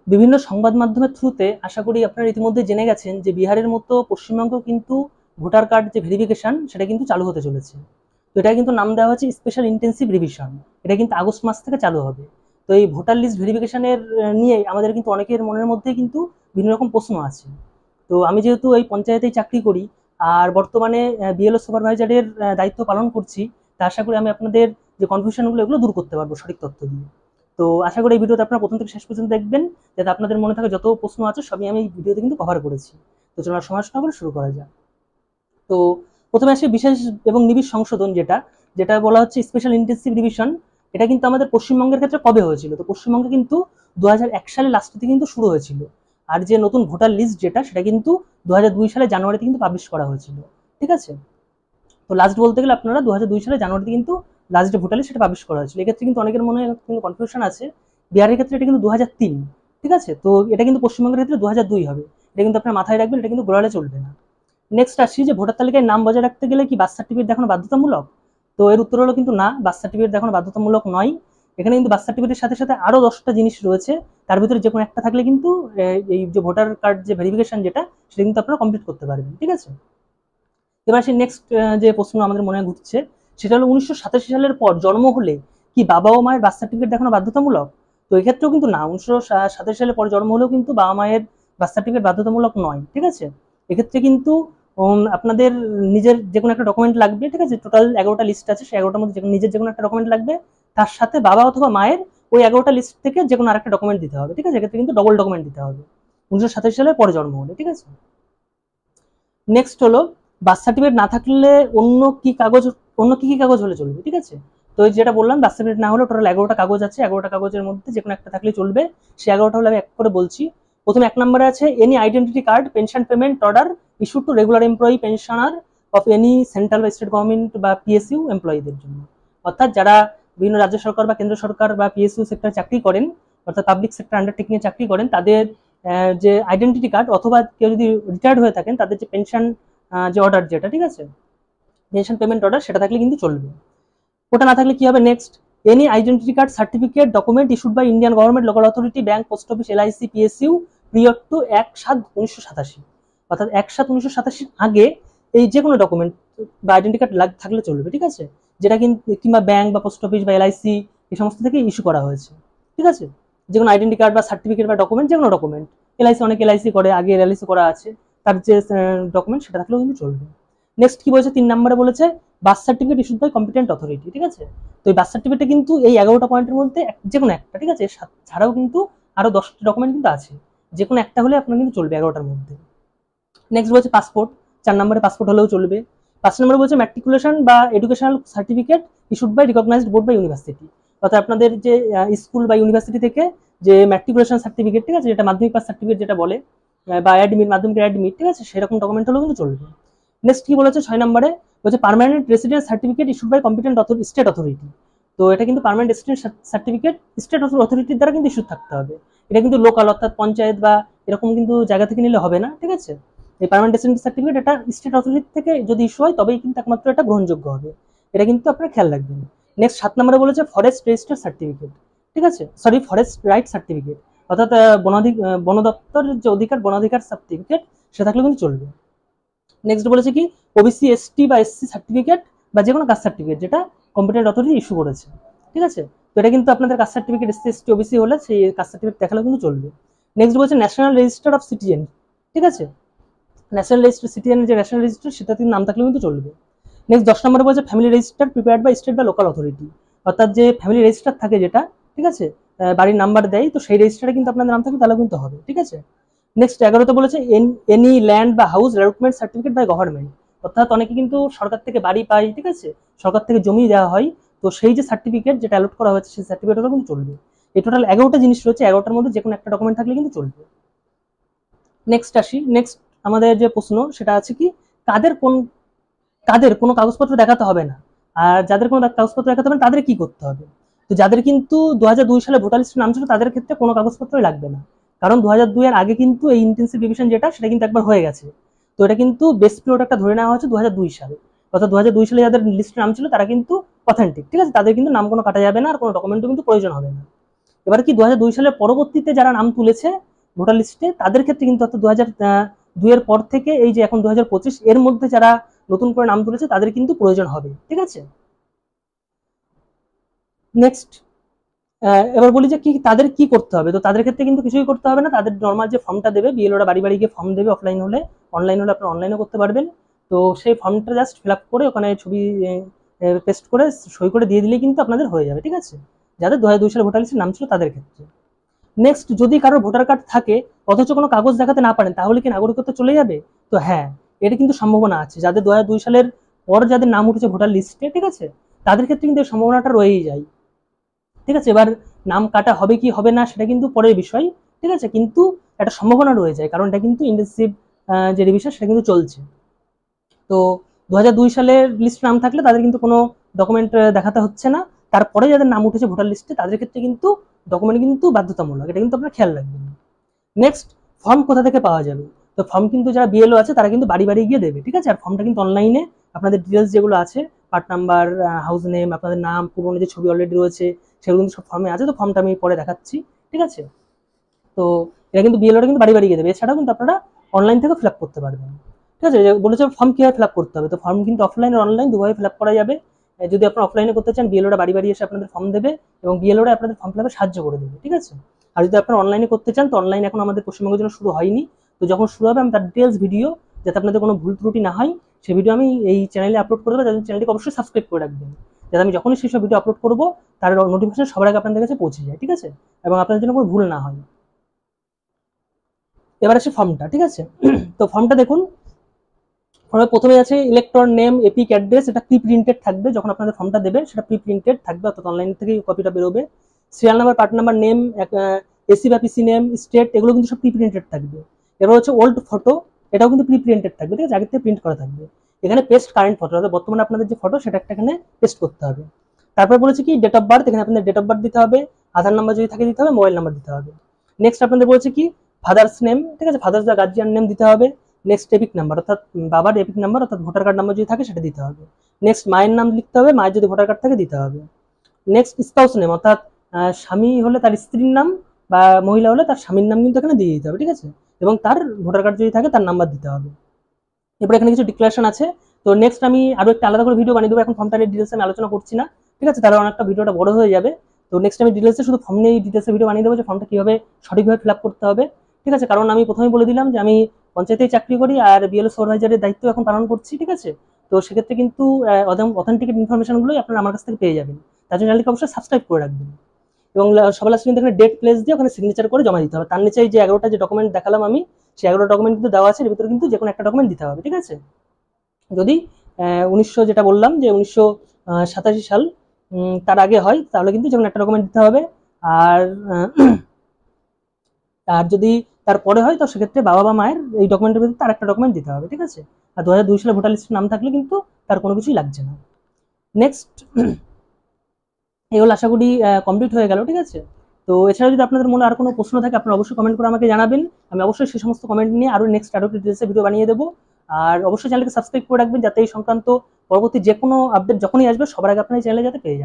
বিভিন্ন সংবাদ মাধ্যমের থ্রুতে আশা করি আপনারা ইতিমধ্যে জেনে গেছেন যে বিহারের মতো পশ্চিমবঙ্গেও কিন্তু ভোটার কার্ড যে ভেরিফিকেশন সেটা কিন্তু চালু হতে চলেছে। তো এটা কিন্তু নাম দেওয়া হচ্ছে স্পেশাল ইন্টেন্সিভ রিভিশন। এটা কিন্তু আগস্ট মাস থেকে চালু হবে। তো এই ভোটার লিস্ট ভেরিফিকেশনের নিয়ে আমাদের কিন্তু অনেকের মনের মধ্যে কিন্তু বিভিন্ন রকম প্রশ্ন আছে। তো আমি যেহেতু এই পঞ্চায়েতেই চাকরি করি আর বর্তমানে বিএলও সুপারভাইজারের দায়িত্ব পালন করছি, তা আশা করি আমি আপনাদের যে কনফিউশনগুলো এগুলো দূর করতে পারবো সঠিক তথ্য দিয়ে। তো আশা করি এই ভিডিওতে আপনারা প্রথম থেকে শেষ পর্যন্ত দেখবেন, যাতে আপনাদের মনে থাকা যত প্রশ্ন আছে সবই আমি এই ভিডিওতে কিন্তু কভার করেছি। তো চলুন সময় নষ্ট না করে শুরু করা যাক। তো প্রথমে আসে বিশেষ এবং নিবিড় সংশোধন, যেটা যেটা বলা হচ্ছে স্পেশাল ইন্টেন্সিভ রিভিশন। এটা কিন্তু আমাদের পশ্চিমবঙ্গের ক্ষেত্রে কবে হয়েছিল? তো পশ্চিমবঙ্গে কিন্তু 2001 সালে লাস্টেতে কিন্তু শুরু হয়েছিল। আর যে নতুন ভোটার লিস্ট যেটা সেটা কিন্তু 2002 সালে জানুয়ারিতে কিন্তু পাবলিশ করা হয়েছিল। ঠিক আছে? তো লাস্ট বলতে গেলে আপনারা 2002 সালে জানুয়ারিতে কিন্তু লাস্ট যে ভোটার লিস্ট সেটা পাবলিশ করা হয়েছিল। এক্ষেত্রে কিন্তু অনেকের মনে কিন্তু কনফিউশন আছে। বিহারের ক্ষেত্রে এটা কিন্তু 2003। ঠিক আছে? তো এটা কিন্তু পশ্চিমবঙ্গের ক্ষেত্রে 2002 হবে। এটা কিন্তু আপনারা মাথায় রাখবেন, এটা কিন্তু গোড়ালে চলবে না। নেক্সট আসি যে ভোটার তালিকায় নাম বজায় রাখতে গেলে কি বার্থ সার্টিফিকেট দেখানো বাধ্যতামূলক? তো এর উত্তর হলো কিন্তু না, বার্থ সার্টিফিকেট দেখানো বাধ্যতামূলক নয়। এখানে কিন্তু বার্থ সার্টিফিকেটের সাথে সাথে আরো 10টা জিনিস রয়েছে, তার ভিতরে যে কোনো একটা থাকলে কিন্তু এই যে ভোটার কার্ড যে ভেরিফিকেশন যেটা সেটা কিন্তু আপনারা কমপ্লিট করতে পারবেন। ঠিক আছে? এবার সেই নেক্সট যে প্রশ্ন আমাদের মনে ঘুরছে সেটা হলো 1987 সালের পর জন্ম হলে কি বাবা ও মায়ের বার্থ সার্টিফিকেট দেখানো বাধ্যতামূলক? তো এক্ষেত্রেও কিন্তু না, 1987 সালের পর জন্ম হলেও কিন্তু বাবা মায়ের বার্থ সার্টিফিকেট বাধ্যতামূলক নয়। ঠিক আছে? এক্ষেত্রে কিন্তু আপনাদের নিজের যে কোনো একটা ডকুমেন্ট লাগবে। ঠিক আছে? টোটাল 11টা লিস্ট আছে, সেই 11টার মধ্যে নিজের যে কোনো একটা ডকুমেন্ট লাগবে, তার সাথে বাবা অথবা মায়ের ওই 11টা লিস্ট থেকে যে কোনো আরেকটা ডকুমেন্ট দিতে হবে। ঠিক আছে? এক্ষেত্রে কিন্তু ডবল ডকুমেন্ট দিতে হবে 1987 সালের পরে জন্ম হলে। ঠিক আছে? নেক্সট হলো বার্থ সার্টিফিকেট না থাকলে অন্য কি কি কাগজ হলে চলবে? ঠিক আছে? তো যেটা বললাম, বার্থ সার্টিফিকেট না হলে টোটাল 11টা কাগজ আছে, 11টা কাগজের মধ্যে যে কোনো একটা থাকলে চলবে। সেই 11টা হলে আমি এক করে বলছি। প্রথমে 1 নম্বরে আছে any identity card pension payment order issued to regular employee pensioner of any central বা স্টেট গভর্নমেন্ট বা পিএসইউ এমপ্লয়ীদের জন্য। অর্থাৎ যারা বিভিন্ন রাজ্য সরকার বা কেন্দ্র সরকার বা পিএসইউ সেক্টরে চাকরি করেন, অর্থাৎ পাবলিক সেক্টর আন্ডারটেকিং এ চাকরি করেন, তাদের যে আইডেন্টিটি কার্ড অথবা কেউ যদি রিটায়ার্ড হয়ে থাকেন তাদের যে পেনশন যে অর্ডার যেটা, ঠিক আছে, পেনশন পেমেন্ট অর্ডার, সেটা থাকলে কিন্তু চলবে। ওটা না থাকলে কি হবে? Next, any identity card certificate document issued by Indian government local authority bank post office LIC PSU period to 1/7/1987। অর্থাৎ 1/7/1987 আগে এই যে কোনো ডকুমেন্ট বা আইডেন্টি কার্ড থাকলে চলবে। ঠিক আছে? যেটা কিন্তু কিংবা ব্যাংক বা পোস্ট অফিস বা এলআইসি এই সমস্ত থেকে ইস্যু করা হয়েছে। ঠিক আছে? যে কোনো আইডেন্টি কার্ড বা সার্টিফিকেট বা ডকুমেন্ট, যে কোনো ডকুমেন্ট, এলআইসি অনেক এলআইসি করে, আগে এলআইসি করা আছে, তার যে ডকুমেন্ট সেটা থাকলেও কিন্তু চলবে। নেক্সট কি বলেছে? 3 নম্বরে বলেছে birth certificate issued by competent authority. ঠিক আছে? তো এই বার্থ সার্টিফিকেটে কিন্তু এই 11টা পয়েন্টের মধ্যে যে কোনো একটা। ঠিক আছে? ছাড়াও কিন্তু আরো 10টা ডকুমেন্ট কিন্তু আছে, যে কোনো একটা হলে আপনার কিন্তু চলবে 11টার মধ্যে। নেক্সট বলছে পাসপোর্ট। 4 নম্বরে পাসপোর্ট হলেও চলবে। 5 নম্বরে বলছে ম্যাট্রিকুলেশন বা educational certificate issued by recognised board বা ইউনিভার্সিটি। অর্থাৎ আপনাদের যে স্কুল বা ইউনিভার্সিটি থেকে যে ম্যাট্রিকুলেশন সার্টিফিকেট, ঠিক আছে, যেটা মাধ্যমিক পাস সার্টিফিকেট যেটা বলে, বা অ্যাডমিট, মাধ্যমিকের অ্যাডমিট, ঠিক আছে, সেরকম ডকুমেন্ট হলেও কিন্তু চলবে। নেক্সট কি বলেছে 6 নম্বরে? বলছে permanent residence certificate issued by competent state authority. তো এটা কিন্তু পার্মানেন্ট রেসিডেন্স সার্টিফিকেট স্টেট অথরিটির দ্বারা কিন্তু ইস্যু থাকতে হবে। এটা কিন্তু লোকাল, অর্থাৎ পঞ্চায়েত বা এরকম কিন্তু জায়গা থেকে নিলে হবে না। ঠিক আছে? এই পার্মানেন্ট রেসিডেন্স সার্টিফিকেট এটা স্টেট অথরিটি থেকে যদি ইস্যু হয় তবেই কিন্তু একমাত্র এটা গ্রহণযোগ্য হবে। এটা কিন্তু আপনারা খেয়াল রাখবেন। নেক্সট 7 নম্বরে বলেছে ফরেস্ট রেজিস্টার সার্টিফিকেট। ঠিক আছে? সরি, ফরেস্ট রাইট সার্টিফিকেট, অর্থাৎ বন দপ্তরের যে বনাধিকার সার্টিফিকেট, সেটা থাকলে কিন্তু চলবে। নেক্সট বলেছে কি ওবিসি এসটি বা এসসি সার্টিফিকেট বা যে কোনো কাস্ট সার্টিফিকেট যেটা কম্পিটেন্ট অথরিটি ইস্যু করেছে। ঠিক আছে? তো এটা কিন্তু আপনাদের caste certificate SC ST OBC হলে সেই কাস্ট সার্টিফিকেট দেখালেও কিন্তু চলবে। নেক্সট বলছে ন্যাশনাল রেজিস্টার অফ সিটিজেন। ঠিক আছে? ন্যাশনাল রেজিস্টার সিটিজেনের যে ন্যাশনাল রেজিস্টার সেটাতে নাম থাকলেও কিন্তু চলবে। নেক্সট 10 নম্বরে বলছে family register prepared by state বা লোকাল অথরিটি। অর্থাৎ যে ফ্যামিলি রেজিস্টার থাকে যেটা, ঠিক আছে, বাড়ির নাম্বার দেয়, তো সেই রেজিস্টারে কিন্তু আপনাদের নাম থাকে তাহলেও কিন্তু হবে। ঠিক আছে? নেক্সট 11তে বলেছে এনি ল্যান্ড বা house allotment certificate by government. অর্থাৎ অনেকে কিন্তু সরকার থেকে বাড়ি পায়, ঠিক আছে, সরকার থেকে জমি দেওয়া হয়, তো সেই যে সার্টিফিকেট যেটা অ্যালট করা হয়েছে সেই সার্টিফিকেট হলেও কিন্তু চলবে। এই টোটাল 11টা জিনিস রয়েছে, 11টার মধ্যে যে কোনো একটা ডকুমেন্ট থাকলে কিন্তু চলবে। নেক্সট আসি। নেক্সট আমাদের যে প্রশ্ন সেটা আছে কি কাদের কোন কাদের কোনো কাগজপত্র দেখাতে হবে না, আর যাদের কোনো কাগজপত্র দেখাতে হবে না তাদের কি করতে হবে? তো যাদের কিন্তু 2002 সালে ভোটার লিস্টে নাম ছিল তাদের ক্ষেত্রে কোনো কাগজপত্রই লাগবে না, কারণ 2002 এর আগে কিন্তু এই ইন্টেন্সিভ রিভিশন যেটা সেটা কিন্তু একবার হয়ে গেছে। তো এটা কিন্তু বেস পিরিয়ড একটা ধরে নেওয়া হচ্ছে 2002 সালে, অর্থাৎ 2002 সালে যাদের লিস্টে নাম ছিল তারা কিন্তু অথেন্টিক। ঠিক আছে? তাদের কিন্তু নাম কোনো কাটা যাবে না, আর কোনো ডকুমেন্টও কিন্তু প্রয়োজন হবে না। এবার কি 2002 সালের পরবর্তীতে যারা নাম তুলেছে ভোটার লিস্টে তাদের ক্ষেত্রে কিন্তু অর্থাৎ 2002 এর পর থেকে এই যে এখন 2025 এর মধ্যে যারা নতুন করে নাম তুলেছে তাদের কিন্তু প্রয়োজন হবে, ঠিক আছে। নেক্সট এবার বলি যে কি তাদের কি করতে হবে। তো তাদের ক্ষেত্রে কিন্তু কিছুই করতে হবে না, তাদের নর্মাল যে ফর্মটা দেবে বিএলওরা বাড়ি বাড়ি গিয়ে ফর্ম দেবে, অফলাইন হলে, অনলাইন হলে আপনারা অনলাইনে করতে পারবেন। তো সেই ফর্মটা জাস্ট ফিল আপ করে ওখানে ছবি পেস্ট করে সই করে দিয়ে দিলেই কিন্তু আপনাদের হয়ে যাবে, ঠিক আছে, যাদের 2002 সালে ভোটার লিস্টের নাম ছিল তাদের ক্ষেত্রে। নেক্সট যদি কারোর ভোটার কার্ড থাকে অথচ কোনো কাগজ দেখাতে না পারেন তাহলে কি নাগরিকত্ব চলে যাবে? তো হ্যাঁ, এটা কিন্তু সম্ভাবনা আছে। যাদের 2002 সালের পর যাদের নাম উঠেছে ভোটার লিস্টে, ঠিক আছে, তাদের ক্ষেত্রে কিন্তু এই সম্ভাবনাটা রয়েই যায়, ঠিক আছে। এবার নাম কাটা হবে কি হবে না সেটা কিন্তু পরের বিষয়, ঠিক আছে, কিন্তু একটা সম্ভাবনা রয়ে যায়, কারণ এটা কিন্তু ইন্টেনসিভ যে রিভিশন সেটা কিন্তু চলছে। তো 2002 সালের লিস্ট নাম থাকলে তাদের কিন্তু কোনো ডকুমেন্ট দেখাতে হচ্ছে না। তারপরে যাদের নাম উঠেছে ভোটার লিস্টে তাদের ক্ষেত্রে কিন্তু ডকুমেন্ট কিন্তু বাধ্যতামূলক, এটা কিন্তু আপনারা খেয়াল রাখবেন। নেক্সট, ফর্ম কোথা থেকে পাওয়া যাবে? তো ফর্ম কিন্তু যারা বিএলও আছে তারা কিন্তু বাড়ি বাড়ি গিয়ে দেবে, ঠিক আছে। আর ফর্মটা কিন্তু অনলাইনে আপনাদের ডিটেলস যেগুলো আছে, পার্ট নাম্বার, হাউস নেম, আপনাদের নাম, পুরনো যে ছবি অলরেডি রয়েছে সেগুলো কিন্তু সব ফর্মে আছে। তো ফর্মটা আমি পরে দেখাচ্ছি, ঠিক আছে। তো এটা কিন্তু বিএলওরা কিন্তু বাড়ি বাড়ি গিয়ে দেবে। এছাড়াও কিন্তু আপনারা অনলাইন থেকে ফিল আপ করতে পারবেন, ঠিক আছে। বলেছে ফর্ম কিভাবে ফিল আপ করতে হবে, তো ফর্ম কিন্তু অফলাইন আর অনলাইন দুভাবে ফিল আপ করা যাবে। যদি আপনারা অফলাইনে করতে চান বিএলওরা বাড়ি বাড়ি এসে আপনাদের ফর্ম দেবে এবং বিএলওরা আপনাদের ফর্ম ফিল আপে সাহায্য করে দেবে, ঠিক আছে। আর যদি আপনারা অনলাইনে করতে চান তো অনলাইন এখন আমাদের পশ্চিমবঙ্গের জন্য শুরু হয়নি। তো যখন শুরু হবে আমি তার ডিটেলস ভিডিও, যাতে আপনাদের কোনো ভুল ত্রুটি না হয়, সেই ভিডিও আমি এই চ্যানেলে আপলোড করে দেবো। তাদের চ্যানেলটিকে অবশ্যই সাবস্ক্রাইব করে রাখবেন, যাতে আমি যখনই সেই সব ভিডিও আপলোড করবো তার নোটিফিকেশন সবার আগে আপনাদের কাছে পৌঁছে যায়, ঠিক আছে, এবং আপনাদের জন্য কোনো ভুল না হয়। এবার আসে ফর্মটা, ঠিক আছে। তো ফর্মটা দেখুন, ফর্মে প্রথমে আছে ইলেক্টর নেম, এপিক অ্যাড্রেস, এটা প্রি প্রিন্টেড থাকবে। যখন আপনাদের ফর্মটা দেবে সেটা প্রি প্রিন্টেড থাকবে, অর্থাৎ অনলাইন থেকে কপিটা বেরোবে। Serial number, part number, name, AC বা পিসি নেম, স্টেট, এগুলো কিন্তু সব প্রি প্রিন্টেড থাকবে। এবার হচ্ছে ওল্ড ফটো, এটাও কিন্তু প্রি প্রিন্টেড থাকবে, ঠিক আছে, আগে থেকে প্রিন্ট করা থাকবে। এখানে পেস্ট কারেন্ট ফটো, অর্থাৎ বর্তমানে আপনাদের যে ফটো সেটা একটা এখানে পেস্ট করতে হবে। তারপর বলেছে কি ডেট অফ বার্থ, এখানে আপনাদের ডেট অফ বার্থ দিতে হবে, আধার নাম্বার যদি থাকে দিতে হবে, মোবাইল নাম্বার দিতে হবে। নেক্সট আপনাদের বলেছে কি ফাদার্স নেম, ঠিক আছে, ফাদার্স বা গার্জিয়ান নেম দিতে হবে। নেক্সট এপিক নাম্বার, অর্থাৎ বাবার এপিক নাম্বার অর্থাৎ ভোটার কার্ড নাম্বার যদি থাকে সেটা দিতে হবে। নেক্সট মায়ের নাম লিখতে হবে, মায়ের যদি ভোটার কার্ড থাকে দিতে হবে। নেক্সট স্পাউস নেম, অর্থাৎ স্বামী হলে তার স্ত্রীর নাম বা মহিলা হলে তার স্বামীর নাম কিন্তু এখানে দিয়ে দিতে হবে, ঠিক আছে, এবং তার ভোটার কার্ড যদি থাকে তার নাম্বার দিতে হবে। এরপর এখানে কিছু ডিক্লারেশন আছে। তো নেক্সট আমি আরো একটা আলাদা করে ভিডিও বানিয়ে দেবো, এখন ফর্মটা নিয়ে ডিটেলস আমি আলোচনা করছি না, ঠিক আছে, তাহলে অনেকটা ভিডিওটা বড় হয়ে যাবে। তো নেক্সট আমি ডিটেলসে শুধু ফর্ম নিয়ে ডিটেলসে ভিডিও বানিয়ে দেবো যে ফর্মটা কিভাবে সঠিকভাবে ফিল আপ করতে হবে, ঠিক আছে। কারণ আমি প্রথমেই বলে দিলাম যে আমি পঞ্চায়েতেই চাকরি করি আর বিএলও সুপারভাইজারের দায়িত্ব এখন পালন করছি, ঠিক আছে। তো সেক্ষেত্রে কিন্তু অথেন্টিক ইনফরমেশনগুলোই আপনারা আমার কাছ থেকে পেয়ে যাবেন। তার জন্য চ্যানেলকে অবশ্যই সাবস্ক্রাইব করে রাখবেন এবং সবার লাস্টে কিন্তু এখানে ডেট প্লেস দিয়ে ওখানে সিগনেচার করে জমা দিতে হবে। তার নিচে যে 11টা যে ডকুমেন্ট দেখালাম আমি, সেই 11টা ডকুমেন্ট কিন্তু দেওয়া আছে, এর ভিতরে কিন্তু যে কোনো একটা ডকুমেন্ট দিতে হবে, ঠিক আছে। যদি 1900 যেটা বললাম যে 1987 সাল তার আগে হয় তাহলে কিন্তু যেমন একটা ডকুমেন্ট দিতে হবে। আর আর যদি তারপরে হয় তো সেক্ষেত্রে বাবা বা মায়ের এই ডকুমেন্টের ভিতরে তার একটা ডকুমেন্ট দিতে হবে, ঠিক আছে। আর 2002 সালে ভোটার লিস্টের নাম থাকলে কিন্তু তার কোনো কিছুই লাগছে না। নেক্সট, এগুলো আশা করি কমপ্লিট হয়ে গেল, ঠিক আছে। তো এছাড়া যদি আপনাদের মনে আর কোনো প্রশ্ন থাকে আপনারা অবশ্যই কমেন্ট করে আমাকে জানাবেন, আমি অবশ্যই সেই সমস্ত কমেন্ট নিয়ে আরো নেক্সট আরো ডিটেলসে ভিডিও বানিয়ে দেবো। আর অবশ্যই চ্যানেলকে সাবস্ক্রাইব করে রাখবেন যাতে এই সংক্রান্ত পরবর্তী যে কোনো আপডেট যখনই আসবে সবার আগে আপনার এই চ্যানেলে যাতে পেয়ে যান।